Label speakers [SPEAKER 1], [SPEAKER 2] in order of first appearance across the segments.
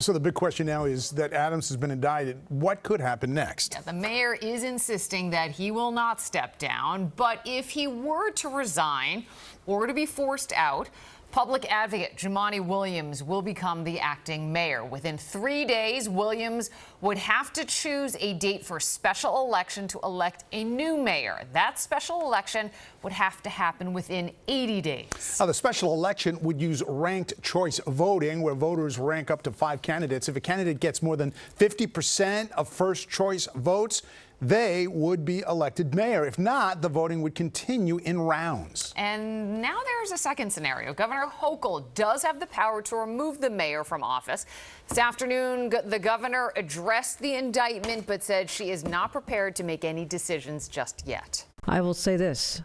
[SPEAKER 1] So the big question now is that Adams has been indicted. What could happen next?
[SPEAKER 2] Yeah, the mayor is insisting that he will not step down, but if he were to resign or to be forced out, public advocate Jumaane Williams will become the acting mayor. Within 3 days, Williams would have to choose a date for a special election to elect a new mayor. That special election would have to happen within 80 days.
[SPEAKER 1] Now, the special election would use ranked choice voting, where voters rank up to 5 candidates. If a candidate gets more than 50% of first choice votes, they would be elected mayor. If not, the voting would continue in rounds.
[SPEAKER 2] And now there's a second scenario. Governor Hochul does have the power to remove the mayor from office. This afternoon, the governor addressed the indictment, but said she is not prepared to make any decisions just yet.
[SPEAKER 3] I will say this.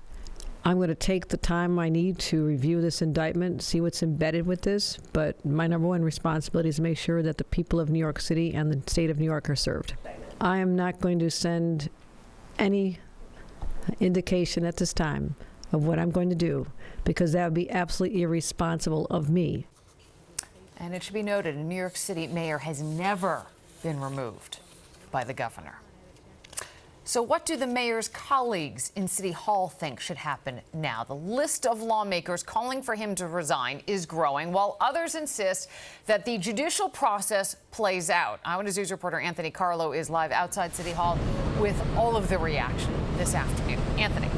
[SPEAKER 3] I'm going to take the time I need to review this indictment, see what's embedded with this, but my number one responsibility is to make sure that the people of New York City and the state of New York are served. I am not going to send any indication at this time of what I'm going to do, because that would be absolutely irresponsible of me.
[SPEAKER 2] And it should be noted, a New York City mayor has never been removed by the governor. So what do the mayor's colleagues in City Hall think should happen now? The list of lawmakers calling for him to resign is growing, while others insist that the judicial process plays out. Eyewitness News reporter Anthony Carlo is live outside City Hall with all of the reaction this afternoon. Anthony.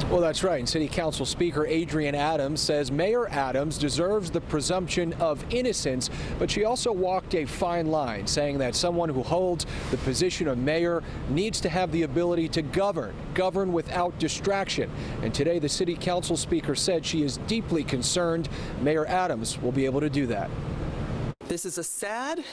[SPEAKER 4] Well, that's right. And City Council Speaker Adrienne Adams says Mayor Adams deserves the presumption of innocence, but she also walked a fine line, saying that someone who holds the position of mayor needs to have the ability to govern without distraction. And today, the City Council Speaker said she is deeply concerned Mayor Adams will be able to do that.
[SPEAKER 5] This is a sad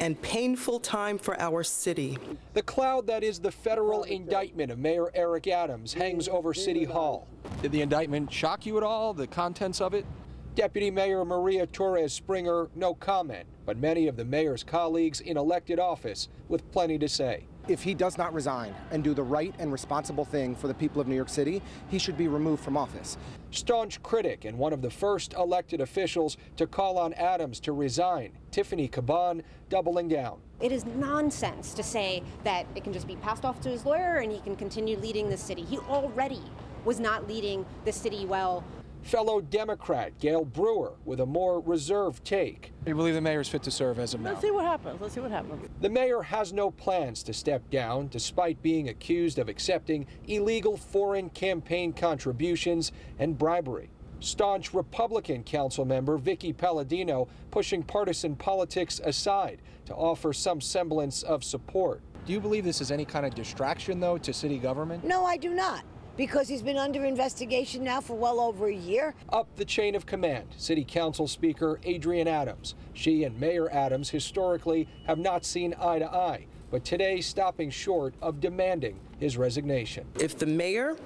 [SPEAKER 5] and painful time for our city.
[SPEAKER 4] The cloud that is the federal indictment of Mayor Eric Adams hangs over City Hall. Did the indictment shock you at all, the contents of it? Deputy Mayor Maria Torres Springer, no comment, but many of the mayor's colleagues in elected office with plenty to say.
[SPEAKER 6] If he does not resign and do the right and responsible thing for the people of New York City, he should be removed from office.
[SPEAKER 4] Staunch critic and one of the first elected officials to call on Adams to resign, Tiffany Caban, doubling down.
[SPEAKER 7] It is nonsense to say that it can just be passed off to his lawyer and he can continue leading the city. He already was not leading the city well.
[SPEAKER 4] Fellow Democrat Gail Brewer with a more reserved take. You believe the mayor is fit to serve as of now?
[SPEAKER 8] Let's see what happens. Let's see what happens.
[SPEAKER 4] The mayor has no plans to step down, despite being accused of accepting illegal foreign campaign contributions and bribery. Staunch Republican council member Vicky Palladino pushing partisan politics aside to offer some semblance of support. Do you believe this is any kind of distraction, though, to city government?
[SPEAKER 9] No, I do not, because he's been under investigation now for well over a year.
[SPEAKER 4] Up the chain of command, City Council Speaker Adrienne Adams. She and Mayor Adams historically have not seen eye to eye, but today stopping short of demanding his resignation.
[SPEAKER 5] If the mayor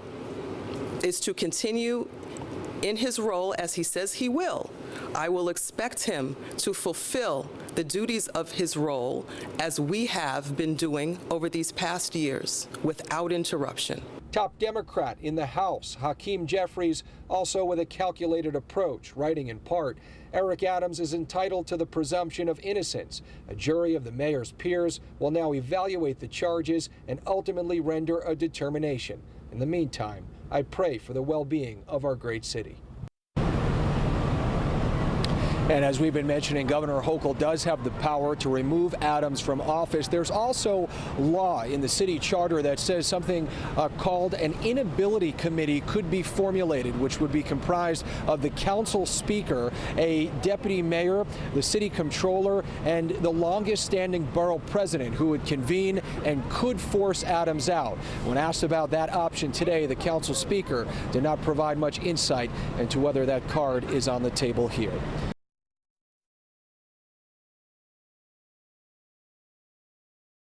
[SPEAKER 5] is to continue in his role as he says he will, I will expect him to fulfill the duties of his role as we have been doing over these past years without interruption.
[SPEAKER 4] Top Democrat in the House, Hakeem Jeffries, also with a calculated approach, writing in part, Eric Adams is entitled to the presumption of innocence. A jury of the mayor's peers will now evaluate the charges and ultimately render a determination. In the meantime, I pray for the well-being of our great city. And as we've been mentioning, Governor Hochul does have the power to remove Adams from office. There's also law in the city charter that says something called an inability committee could be formulated, which would be comprised of the council speaker, a deputy mayor, the city controller, and the longest standing borough president, who would convene and could force Adams out. When asked about that option today, the council speaker did not provide much insight into whether that card is on the table here.